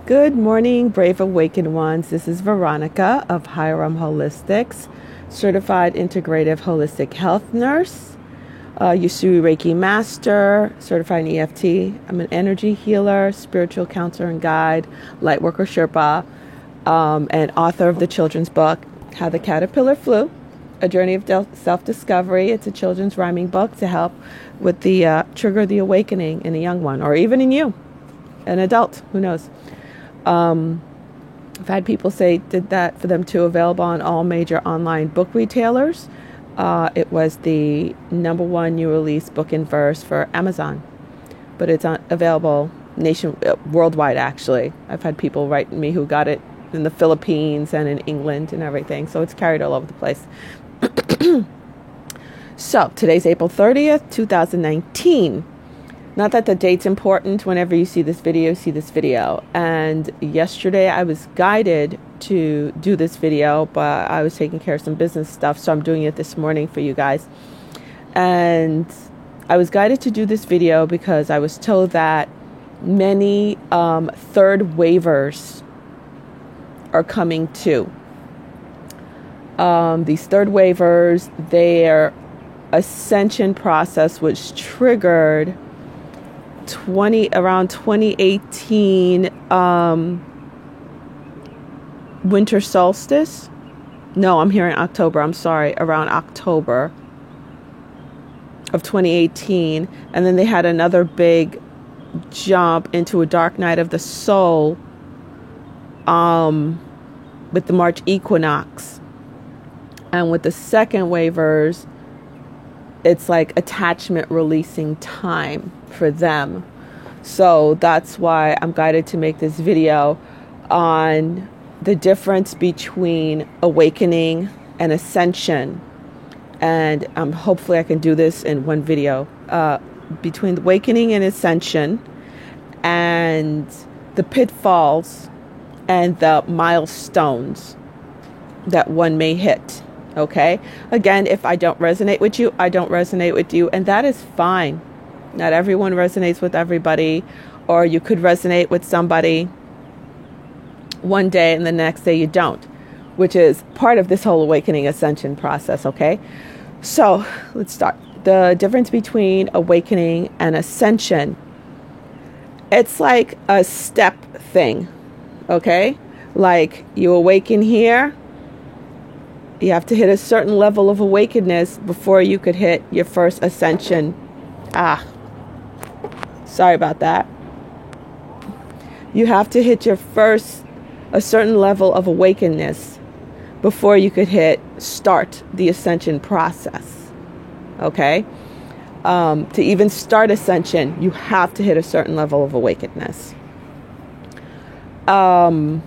Good morning, brave awakened ones. This is Veronica of Hiram Holistics, certified integrative holistic health nurse, Usui Reiki master, certified EFT. I'm an energy healer, spiritual counselor and guide, lightworker Sherpa, and author of the children's book, How the Caterpillar Flew, A Journey of Self-Discovery. It's a children's rhyming book to help with the trigger the awakening in a young one, or even in you, an adult, who knows. I've had people say did that for them too, available on all major online book retailers. It was the #1 new release book in verse for Amazon, but it's available worldwide actually. I've had people write me who got it in the Philippines and in England and everything, so it's carried all over the place. So today's April 30th, 2019. Not that the date's important. Whenever you see this video. And yesterday I was guided to do this video, but I was taking care of some business stuff, so I'm doing it this morning for you guys. And I was guided to do this video because I was told that many third waivers are coming too. These third waivers, their ascension process was triggered around 2018 winter solstice. No, I'm here in October. I'm sorry, around October of 2018, and then they had another big jump into a dark night of the soul with the March equinox. And with the second waivers, it's like attachment releasing time for them. So that's why I'm guided to make this video on the difference between awakening and ascension. And hopefully I can do this in one video, between awakening and ascension, and the pitfalls and the milestones that one may hit. Okay. Again, if I don't resonate with you, I don't resonate with you, and that is fine. Not everyone resonates with everybody, or you could resonate with somebody one day and the next day you don't, which is part of this whole awakening ascension process. Okay. So let's start. The difference between awakening and ascension. It's like a step thing. Okay. Like you awaken here. You have to hit a certain level of awakeness before you could hit your first ascension. Sorry about that. You have to hit a certain level of awakeness before you could start the ascension process. Okay? To even start ascension, you have to hit a certain level of awakeness. When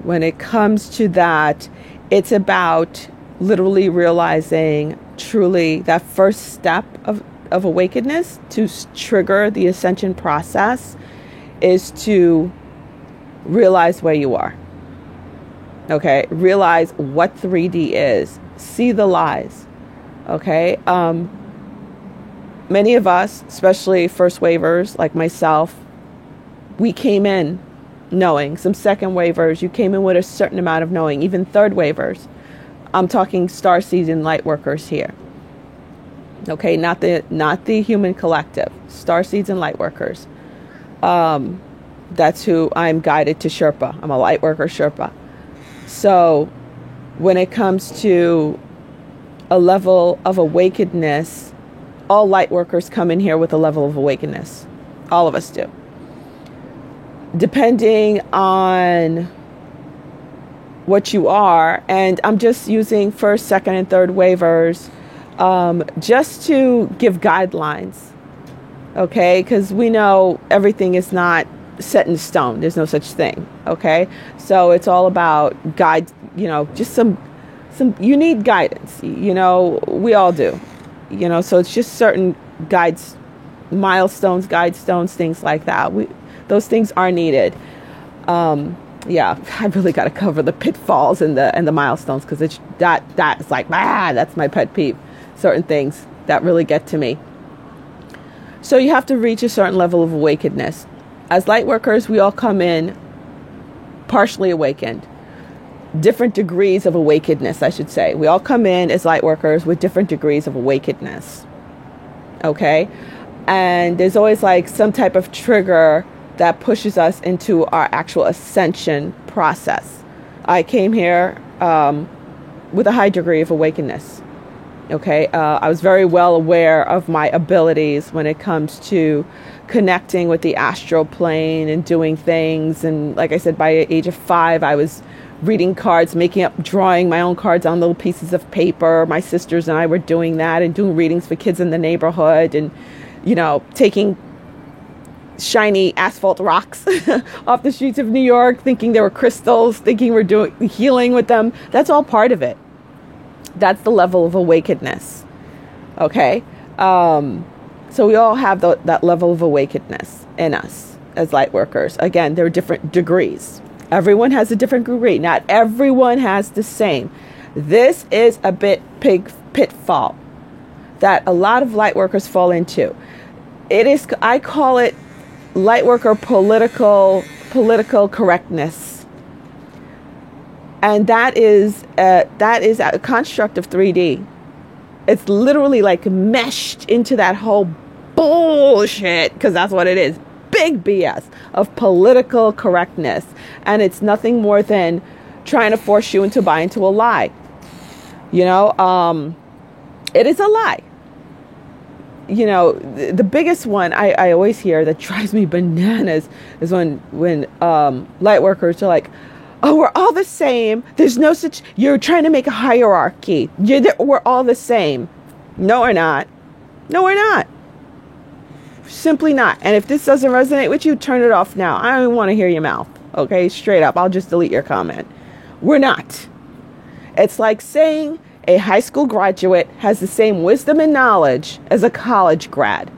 it comes to that, it's about literally realizing truly that first step of awakeness to trigger the ascension process is to realize where you are. Okay. Realize what 3D is. See the lies. Okay. Many of us, especially first waivers like myself, we came in knowing. Some second waivers, you came in with a certain amount of knowing. Even third waivers, I'm talking starseeds and light workers here. Okay, not the human collective. Starseeds and light workers. That's who I'm guided to Sherpa. I'm a light worker Sherpa. So when it comes to a level of awakenedness, all light workers come in here with a level of awakenedness. All of us do. Depending on what you are, and I'm just using first, second, and third waivers just to give guidelines, okay? Because we know everything is not set in stone. There's no such thing, okay? So it's all about just some you need guidance, we all do, so it's just certain guides, milestones, guidestones, things like that. Those things are needed. I really got to cover the pitfalls and the milestones, because it's that's like that's my pet peeve. Certain things that really get to me. So you have to reach a certain level of awakenedness As light workers, we all come in partially awakened. Different degrees of awakenedness, I should say. We all come in as light workers with different degrees of awakenedness. Okay? And there's always like some type of trigger that pushes us into our actual ascension process. I came here with a high degree of awakenedness. Okay? I was very well aware of my abilities when it comes to connecting with the astral plane and doing things. And like I said, by the age of 5, I was reading cards, drawing my own cards on little pieces of paper. My sisters and I were doing that and doing readings for kids in the neighborhood and, taking shiny asphalt rocks off the streets of New York, thinking they were crystals, thinking we're doing healing with them. That's all part of it. That's the level of awakenedness. Okay? So we all have that level of awakenedness in us as light workers. Again, there are different degrees. Everyone has a different degree. Not everyone has the same. This is a big pitfall that a lot of light workers fall into. I call it light worker political correctness. And that is a construct of 3D. It's literally like meshed into that whole bullshit, because that's what it is. Big BS of political correctness. And it's nothing more than trying to force you to buy into a lie. It is a lie. The biggest one I always hear that drives me bananas is when light workers are like, oh, we're all the same. There's no such, you're trying to make a hierarchy. We're all the same. No, we're not. No, we're not. Simply not. And if this doesn't resonate with you, turn it off now. I don't even want to hear your mouth. Okay, straight up. I'll just delete your comment. We're not. It's like saying a high school graduate has the same wisdom and knowledge as a college grad.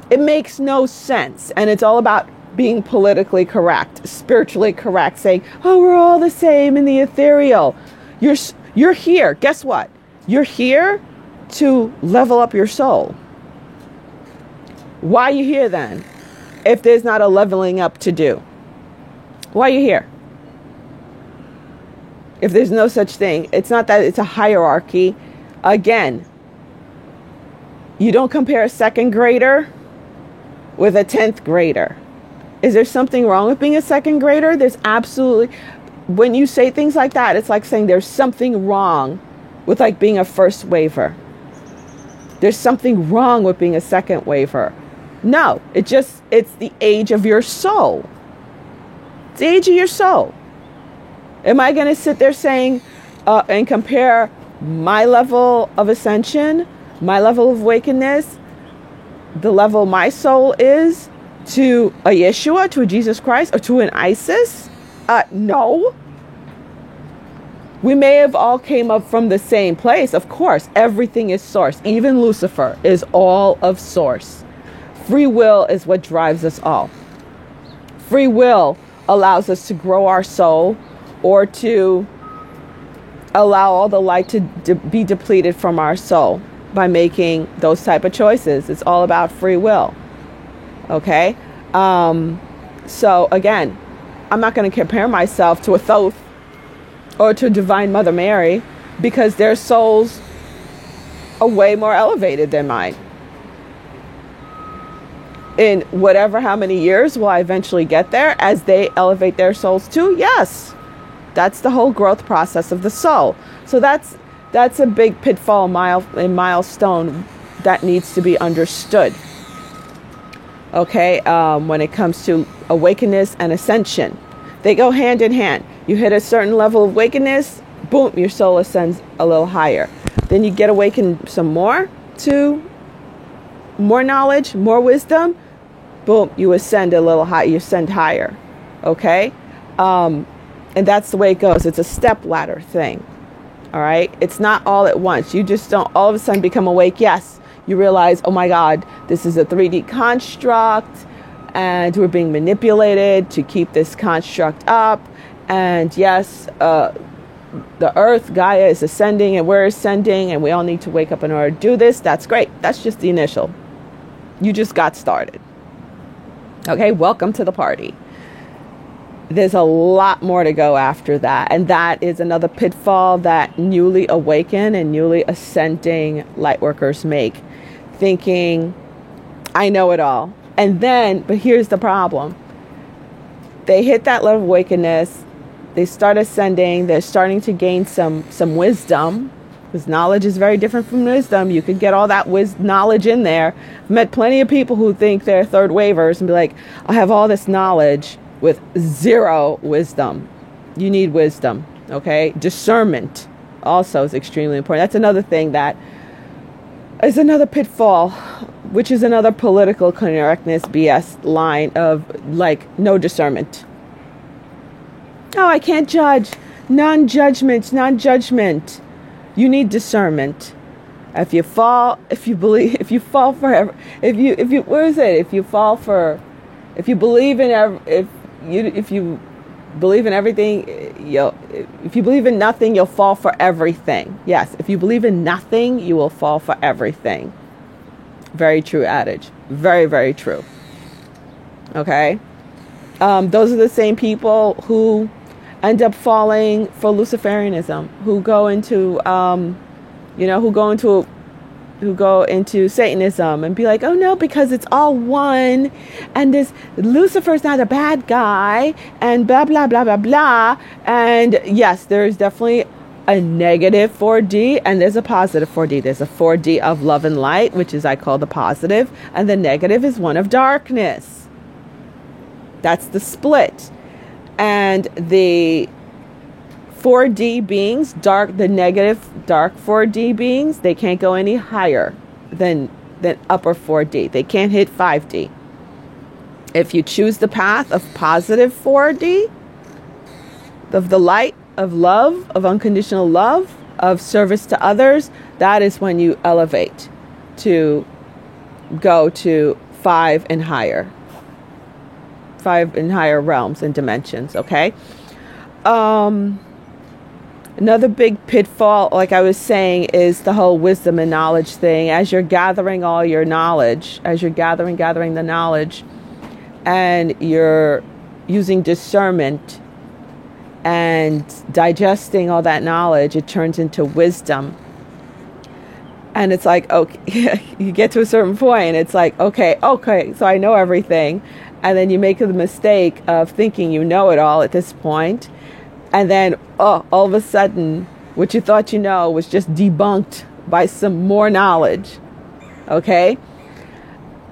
It makes no sense. And it's all about being politically correct, spiritually correct, saying, oh, we're all the same in the ethereal. You're here. Guess what? You're here to level up your soul. Why are you here then? If there's not a leveling up to do. Why are you here? If there's no such thing, it's not that it's a hierarchy. Again, you don't compare a second grader with a 10th grader. Is there something wrong with being a second grader? There's absolutely, when you say things like that, it's like saying there's something wrong with like being a first waver. There's something wrong with being a second waver. No, it's the age of your soul. It's the age of your soul. Am I going to sit there saying and compare my level of ascension, my level of awakeness, the level my soul is to a Yeshua, to a Jesus Christ, or to an Isis? No. We may have all came up from the same place. Of course, everything is source. Even Lucifer is all of source. Free will is what drives us all. Free will allows us to grow our soul or to allow all the light to be depleted from our soul by making those type of choices. It's all about free will. Okay? So again, I'm not going to compare myself to a Thoth or to Divine Mother Mary because their souls are way more elevated than mine. In whatever how many years will I eventually get there as they elevate their souls too? Yes. That's the whole growth process of the soul. So that's a big pitfall milestone that needs to be understood. Okay, when it comes to awakeness and ascension, they go hand in hand. You hit a certain level of awakeness, boom, your soul ascends a little higher. Then you get awakened some more to more knowledge, more wisdom, boom, you ascend a little higher, you ascend higher. Okay? And that's the way it goes. It's a step ladder thing. All right? It's not all at once. You just don't all of a sudden become awake. Yes, you realize, oh my God, this is a 3D construct and we're being manipulated to keep this construct up. And yes, the earth, Gaia, is ascending and we're ascending and we all need to wake up in order to do this. That's great. That's just the initial. You just got started. Okay, welcome to the party. There's a lot more to go after that. And that is another pitfall that newly awakened and newly ascending light workers make. Thinking, I know it all. And then, but here's the problem. They hit that level of awakeness. They start ascending. They're starting to gain some wisdom. Because knowledge is very different from wisdom. You could get all that knowledge in there. I've met plenty of people who think they're third wavers and be like, I have all this knowledge with zero wisdom. You need wisdom, okay? Discernment also is extremely important. That's another thing that is another pitfall, which is another political correctness BS line of like no discernment. Oh, I can't judge. Non-judgment. You need discernment. If you fall for everything, you'll fall for everything. Yes, if you believe in nothing, you will fall for everything. Very true adage. Very, very true. Okay? Those are the same people who end up falling for Luciferianism, who go into Satanism and be like, oh no, because it's all one, and this Lucifer's not a bad guy, and blah blah blah blah blah. And yes, there is definitely a negative 4D and there's a positive 4D. There's a 4D of love and light, which is I call the positive, and the negative is one of darkness. That's the split. And the 4D beings, the negative dark 4D beings, they can't go any higher than upper 4D. They can't hit 5D. If you choose the path of positive 4D, of the light, of love, of unconditional love, of service to others, that is when you elevate to go to 5 and higher. 5 and higher realms and dimensions, okay? Another big pitfall, like I was saying, is the whole wisdom and knowledge thing. As you're gathering all your knowledge, as you're gathering the knowledge, and you're using discernment and digesting all that knowledge, it turns into wisdom. And it's like, okay, you get to a certain point, and it's like, okay, so I know everything. And then you make the mistake of thinking you know it all at this point. And then, all of a sudden, what you thought you know was just debunked by some more knowledge. Okay?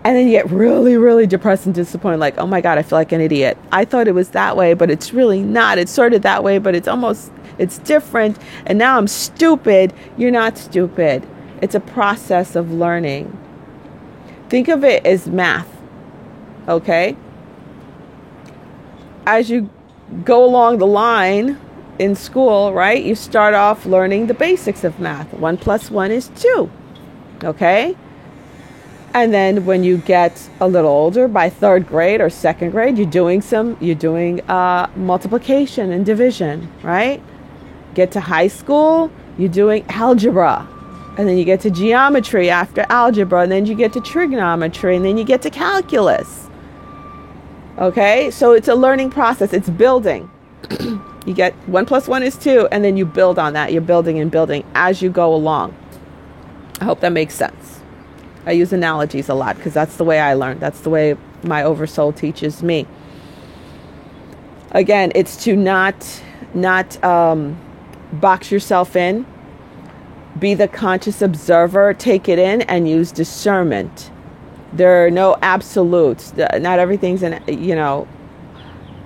And then you get really, really depressed and disappointed. Like, oh my God, I feel like an idiot. I thought it was that way, but it's really not. It's sort of that way, but it's different. And now I'm stupid. You're not stupid. It's a process of learning. Think of it as math. Okay? As you go along the line in school, right? You start off learning the basics of math. 1 + 1 is 2. Okay? And then when you get a little older, by 3rd grade or 2nd grade, you're doing multiplication and division, right? Get to high school, you're doing algebra. And then you get to geometry after algebra, and then you get to trigonometry, and then you get to calculus. Okay? So it's a learning process. It's building. You get 1 + 1 is 2, and then you build on that. You're building and building as you go along. I hope that makes sense. I use analogies a lot because that's the way I learn. That's the way my oversoul teaches me. Again, it's to not box yourself in. Be the conscious observer. Take it in and use discernment. There are no absolutes. Not everything's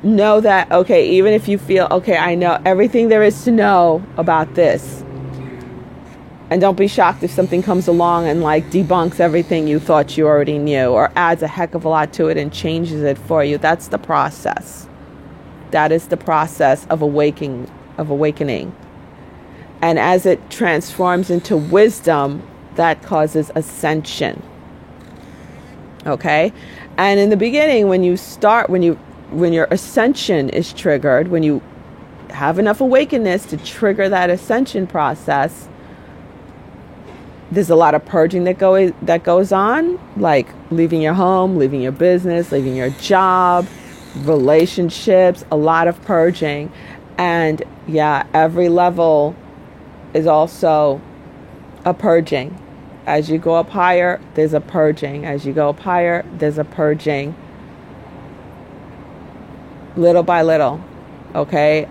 know that, okay, even if you feel, okay, I know everything there is to know about this. And don't be shocked if something comes along and like debunks everything you thought you already knew or adds a heck of a lot to it and changes it for you. That's the process. That is the process of awakening. And as it transforms into wisdom, that causes ascension. Okay? And in the beginning, when your ascension is triggered, when you have enough awakeness to trigger that ascension process, there's a lot of purging that goes on, like leaving your home, leaving your business, leaving your job, relationships, a lot of purging. And yeah, every level is also a purging. As you go up higher, there's a purging. As you go up higher, there's a purging. Little by little. Okay?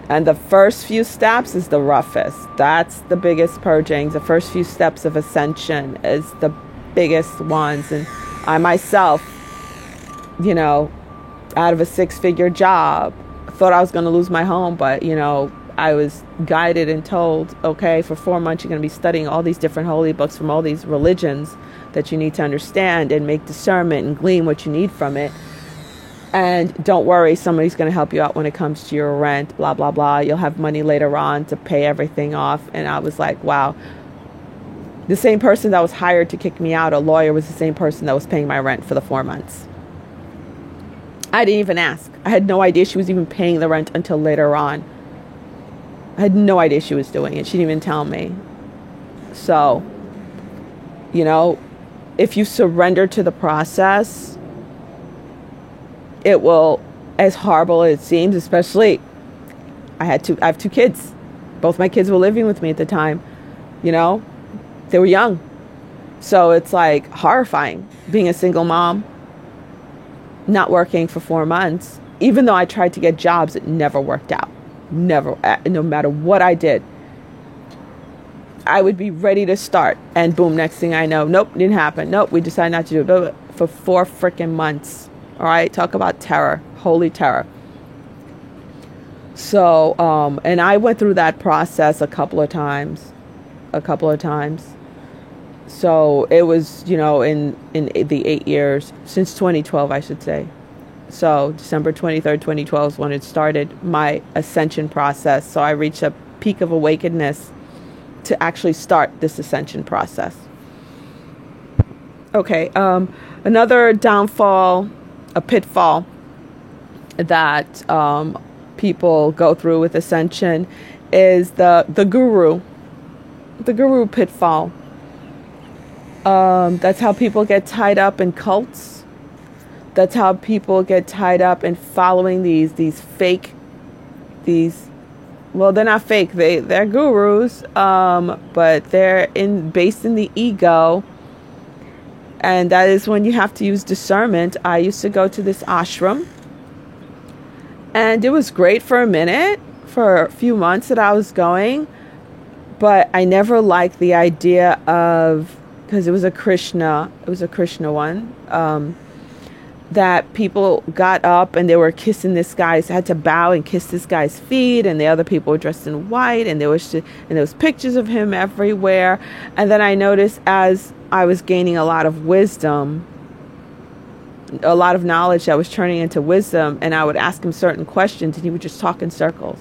And the first few steps is the roughest. That's the biggest purging. The first few steps of ascension is the biggest ones. And I myself, you know, out of a 6-figure job, thought I was going to lose my home, but, you know, I was guided and told, okay, for 4 months, you're going to be studying all these different holy books from all these religions that you need to understand and make discernment and glean what you need from it. And don't worry, somebody's going to help you out when it comes to your rent, blah, blah, blah. You'll have money later on to pay everything off. And I was like, wow. The same person that was hired to kick me out, a lawyer, was the same person that was paying my rent for the 4 months. I didn't even ask. I had no idea she was even paying the rent until later on. I had no idea she was doing it. She didn't even tell me. So, you know, if you surrender to the process, it will, as horrible as it seems, especially, I have 2 kids. Both my kids were living with me at the time. You know, they were young. So it's like horrifying being a single mom, not working for 4 months. Even though I tried to get jobs, it never worked out. Never, no matter what I did. I would be ready to start. And boom, next thing I know, nope, didn't happen. Nope, we decided not to do it. For 4 freaking months. All right, talk about terror, holy terror. So, and I went through that process a couple of times. So it was, you know, in the 8 years, since 2012, I should say. So December 23rd, 2012 is when it started my ascension process. So I reached a peak of awakenedness to actually start this ascension process. Okay, another downfall, a pitfall that people go through with ascension is the guru pitfall. That's how people get tied up in cults. That's how people get tied up in following these fake, well, they're not fake, they're gurus, but they're based in the ego. And that is when you have to use discernment. I used to go to this ashram, and it was great for a minute, for a few months that I was going, but I never liked the idea of, because it was a Krishna one, that people got up and they were kissing this guy's, had to bow and kiss this guy's feet, and the other people were dressed in white, and there was pictures of him everywhere. And then I noticed, as I was gaining a lot of wisdom, a lot of knowledge that was turning into wisdom, and I would ask him certain questions, and he would just talk in circles.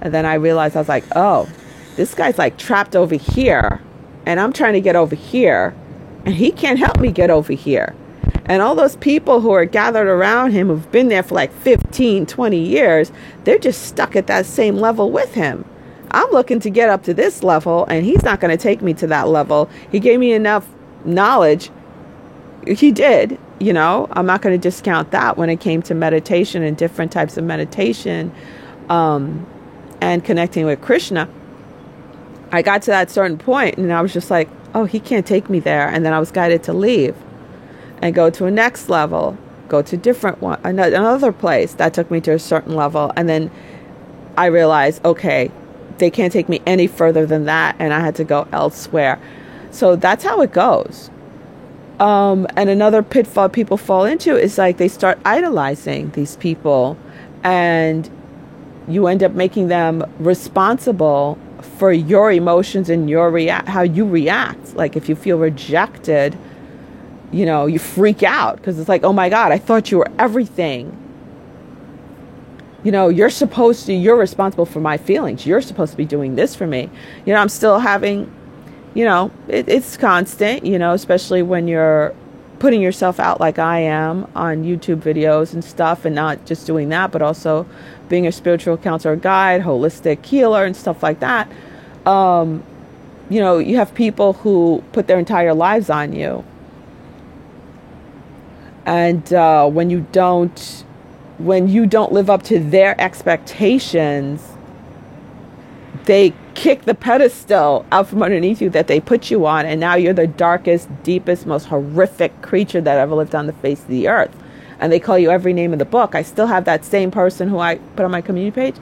And then I realized, I was like, oh, this guy's like trapped over here, and I'm trying to get over here, and he can't help me get over here. And all those people who are gathered around him, who've been there for like 15, 20 years, they're just stuck at that same level with him. I'm looking to get up to this level, and he's not going to take me to that level. He gave me enough knowledge. He did, you know. I'm not going to discount that when it came to meditation and different types of meditation, and connecting with Krishna. I got to that certain point, and I was just like, oh, he can't take me there. And then I was guided to leave and go to a next level, go to different one, another place that took me to a certain level. And then I realized, okay, they can't take me any further than that, and I had to go elsewhere. So that's how it goes. And another pitfall people fall into is like they start idolizing these people, and you end up making them responsible for your emotions and your how you react. Like if you feel rejected, you know, you freak out because it's like, oh my God, I thought you were everything. You know, you're responsible for my feelings. You're supposed to be doing this for me. You know, I'm still having, you know, it's constant, you know, especially when you're putting yourself out like I am on YouTube videos and stuff, and not just doing that, but also being a spiritual counselor, guide, holistic healer and stuff like that. you have people who put their entire lives on you. And when you don't live up to their expectations, they kick the pedestal out from underneath you that they put you on, and now you're the darkest, deepest, most horrific creature that ever lived on the face of the earth. And they call you every name in the book. I still have that same person who I put on my community page.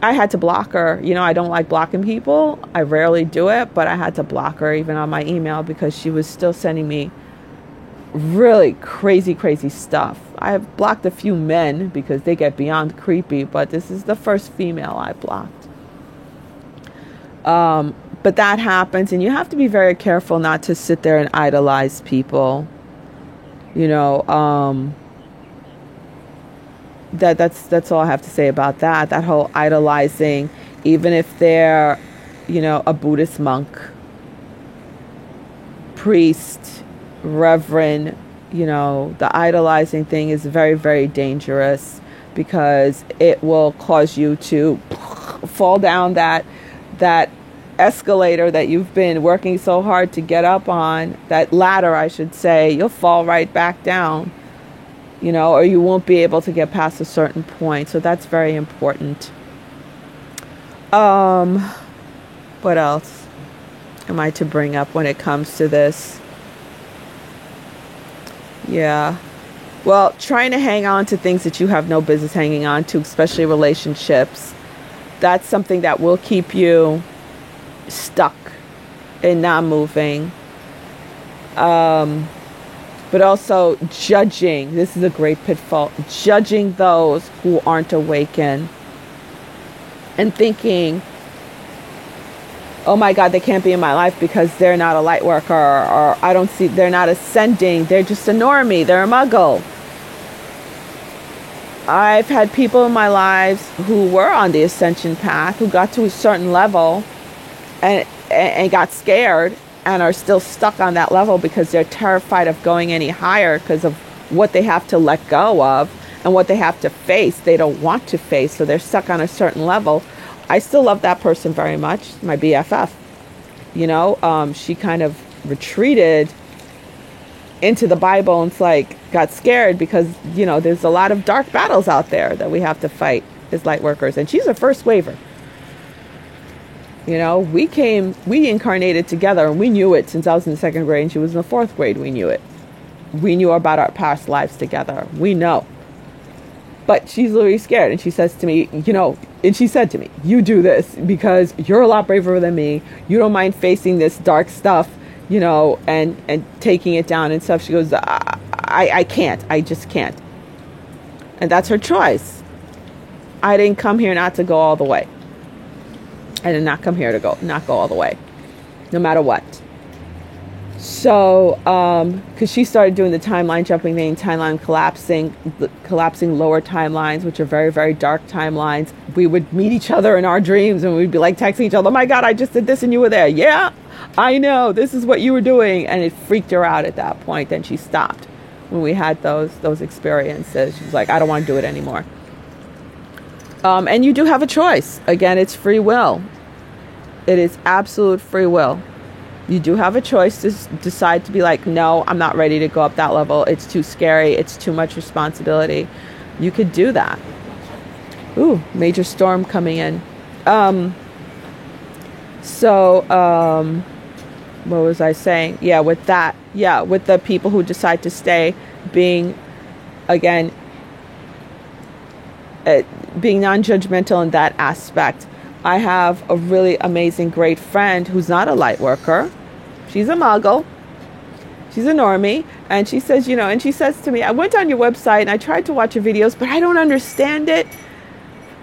I had to block her. I don't like blocking people. I rarely do it, but I had to block her even on my email because she was still sending me really crazy, crazy stuff. I have blocked a few men because they get beyond creepy, but this is the first female I blocked. But that happens, and you have to be very careful not to sit there and idolize people. That's all I have to say about that. That whole idolizing, even if they're, a Buddhist monk, priest, reverend, the idolizing thing is very, very dangerous because it will cause you to fall down that escalator that you've been working so hard to get up on, that ladder, I should say. You'll fall right back down, or you won't be able to get past a certain point. So that's very important. What else am I to bring up when it comes to this? Yeah. Well, trying to hang on to things that you have no business hanging on to, especially relationships, that's something that will keep you stuck and not moving. But also judging. This is a great pitfall. Judging those who aren't awakened and thinking, oh my God, they can't be in my life because they're not a light worker, or I don't see, they're not ascending. They're just a normie. They're a muggle. I've had people in my lives who were on the ascension path, who got to a certain level and got scared and are still stuck on that level because they're terrified of going any higher because of what they have to let go of and what they have to face. They don't want to face, so they're stuck on a certain level. I still love that person very much, my BFF. She kind of retreated into the Bible and got scared because, there's a lot of dark battles out there that we have to fight as light workers. And she's a first waver. We incarnated together, and we knew it since I was in the 2nd grade and she was in the 4th grade. We knew it. We knew about our past lives together. We know. But she's literally scared. And she says to me, and she said to me, you do this because you're a lot braver than me. You don't mind facing this dark stuff, and taking it down and stuff. She goes, I can't. I just can't. And that's her choice. I didn't come here not to go all the way. I did not come here to not go all the way, no matter what. So, because she started doing the timeline jumping thing, timeline collapsing lower timelines, which are very, very dark timelines. We would meet each other in our dreams and we'd be texting each other, oh my God, I just did this and you were there. Yeah, I know, this is what you were doing. And it freaked her out at that point. Then she stopped when we had those experiences. She was like, I don't want to do it anymore. And you do have a choice. Again, it's free will. It is absolute free will. You do have a choice to decide to be like, no, I'm not ready to go up that level. It's too scary. It's too much responsibility. You could do that. Ooh, major storm coming in. What was I saying? Yeah, with that. Yeah, with the people who decide to stay, being non-judgmental in that aspect. I have a really amazing, great friend who's not a light worker. She's a muggle. She's a normie. And she says, and she says to me, I went on your website and I tried to watch your videos, but I don't understand it.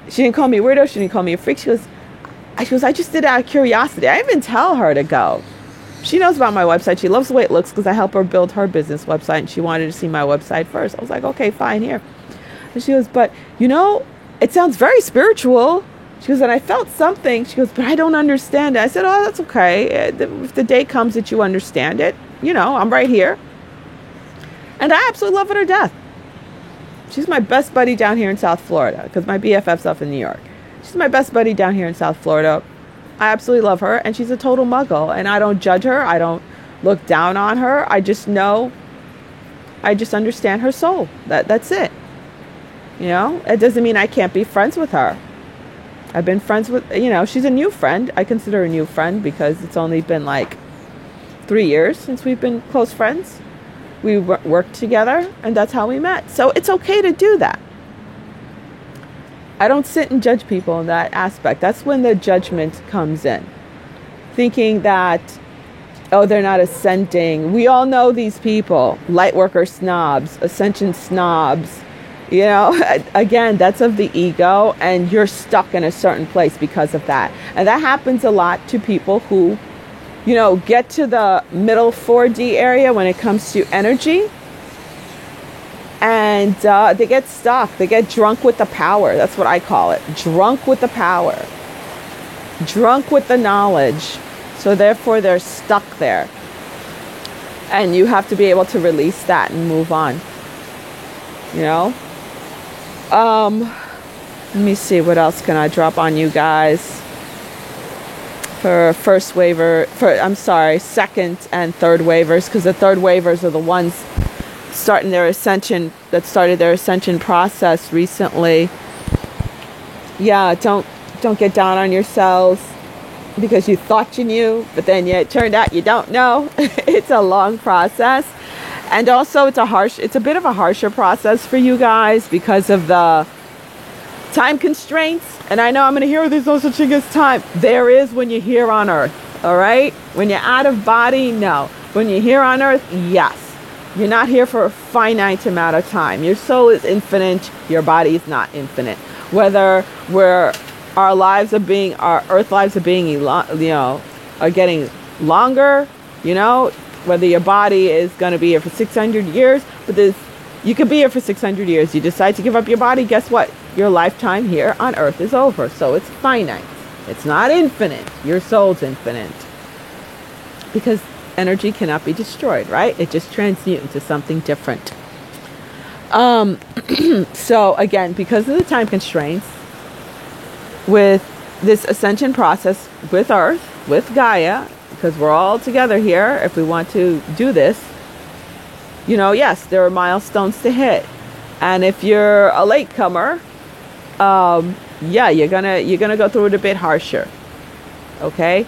She didn't call me a weirdo. She didn't call me a freak. She goes, I just did it out of curiosity. I didn't even tell her to go. She knows about my website. She loves the way it looks because I help her build her business website. And she wanted to see my website first. I was like, okay, fine, here. And she goes, but, it sounds very spiritual. She goes, and I felt something. She goes, but I don't understand it. I said, oh, that's okay. If the day comes that you understand it, I'm right here. And I absolutely love her to death. She's my best buddy down here in South Florida because my BFF's up in New York. She's my best buddy down here in South Florida. I absolutely love her, and she's a total muggle, and I don't judge her. I don't look down on her. I just understand her soul. That's it. You know, it doesn't mean I can't be friends with her. I've been friends with, she's a new friend. I consider her a new friend because it's only been like 3 years since we've been close friends. We worked together, and that's how we met. So it's okay to do that. I don't sit and judge people in that aspect. That's when the judgment comes in. Thinking that, oh, they're not ascending. We all know these people. Lightworker snobs, ascension snobs. Again, that's of the ego, and you're stuck in a certain place because of that. And that happens a lot to people who, get to the middle 4D area when it comes to energy. And they get stuck. They get drunk with the power. That's what I call it. Drunk with the power. Drunk with the knowledge. So therefore, they're stuck there. And you have to be able to release that and move on. Let me see, what else can I drop on you guys for second and third waivers, because the third waivers are the ones started their ascension process recently. Yeah, don't get down on yourselves because you thought you knew, but then it turned out you don't know. It's a long process. And also it's a bit of a harsher process for you guys because of the time constraints. And I know I'm going to hear there's no such thing as time. There is when you're here on earth. All right. When you're out of body, no. When you're here on earth, yes. You're not here for a finite amount of time. Your soul is infinite. Your body is not infinite. Whether our earth lives are being, are getting longer, whether your body is going to be here for 600 years, but you could be here for 600 years. You decide to give up your body, guess what? Your lifetime here on earth is over. So it's finite. It's not infinite. Your soul's infinite. Because energy cannot be destroyed, right? It just transmutes into something different. So again, because of the time constraints, with this ascension process with Earth, with Gaia, because we're all together here if we want to do this, yes, there are milestones to hit. And if you're a latecomer, you're gonna go through it a bit harsher. Okay?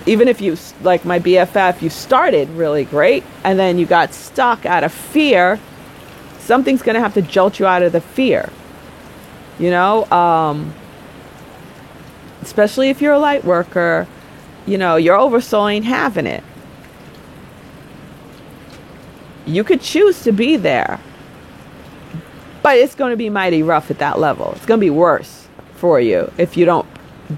Even if you, like my BFF, you started really great and then you got stuck out of fear, something's gonna have to jolt you out of the fear. Especially if you're a light worker, your oversoul ain't having it. You could choose to be there, but it's going to be mighty rough at that level. It's going to be worse for you if you don't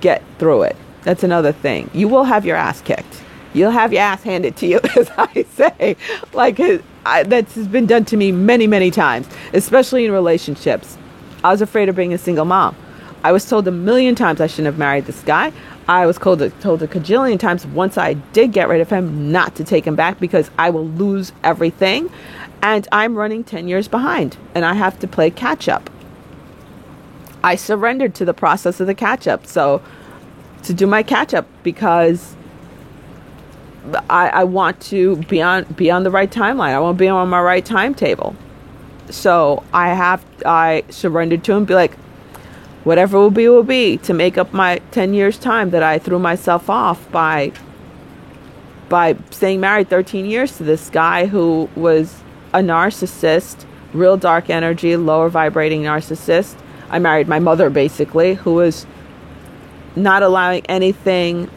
get through it. That's another thing. You will have your ass kicked. You'll have your ass handed to you, as I say. That's been done to me many, many times, especially in relationships. I was afraid of being a single mom. I was told a million times I shouldn't have married this guy. I was told a cajillion times once I did get rid of him not to take him back because I will lose everything. And I'm running 10 years behind and I have to play catch up. I surrendered to the process of the catch up. So to do my catch up because I want to be on the right timeline. I want to be on my right timetable. So I surrendered to him, be like, whatever will be to make up my 10 years time that I threw myself off by staying married 13 years to this guy who was a narcissist, real dark energy, lower vibrating narcissist. I married my mother basically, who was not allowing anything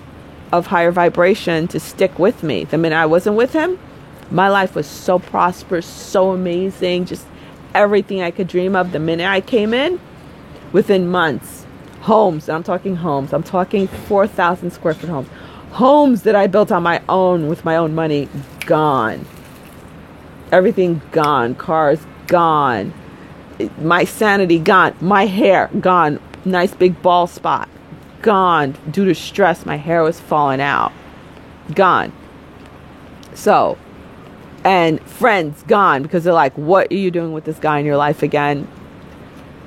of higher vibration to stick with me. The minute I wasn't with him, my life was so prosperous, so amazing, just everything I could dream of. The minute I came in, within months, homes, I'm talking 4,000 square foot homes that I built on my own with my own money, gone. Everything gone. Cars gone. My sanity gone. My hair gone. Nice big bald spot gone. Due to stress, my hair was falling out. Gone. So, and friends gone because they're like, what are you doing with this guy in your life again?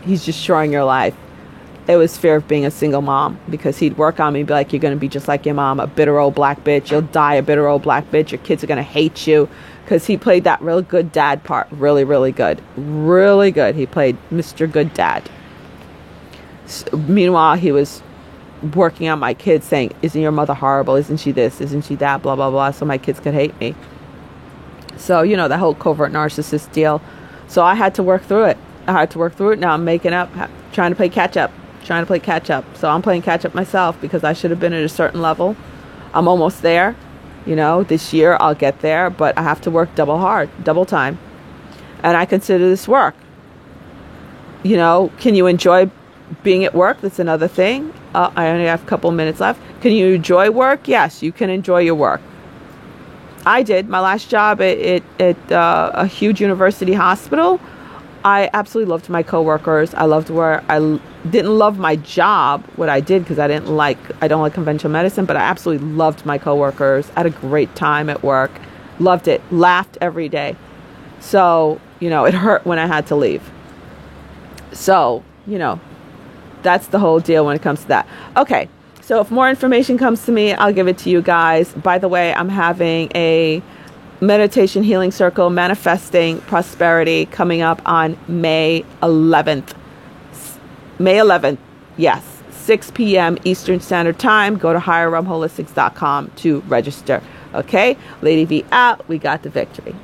He's destroying your life. it was fear of being a single mom, because he'd work on me and be like, you're going to be just like your mom, a bitter old black bitch. You'll die a bitter old black bitch. Your kids are going to hate you. Because he played that real good dad part. Really, really good. Really good. He played Mr. Good Dad. Meanwhile, he was working on my kids saying, isn't your mother horrible? Isn't she this? Isn't she that? Blah, blah, blah. So my kids could hate me. So, you know, the whole covert narcissist deal. So I had to work through it. Now I'm making up, trying to play catch up. So I'm playing catch up myself, because I should have been at a certain level. I'm almost there. You know, this year I'll get there, but I have to work double time. And I consider this work. You know, can you enjoy being at work? That's another thing. I only have a couple minutes left. Can you enjoy work? Yes, you can enjoy your work. I did. My last job at a huge university hospital, I absolutely loved my coworkers. I loved where I didn't love my job, what I did, because I don't like conventional medicine, but I absolutely loved my coworkers. I had a great time at work. Loved it. Laughed every day. So, you know, it hurt when I had to leave. So, you know, that's the whole deal when it comes to that. Okay. So if more information comes to me, I'll give it to you guys. By the way, I'm having a meditation healing circle, manifesting prosperity, coming up on May 11th. May 11th. Yes. 6 p.m. Eastern Standard Time. Go to higherrealmholistics.com to register. Okay. Lady V out. We got the victory.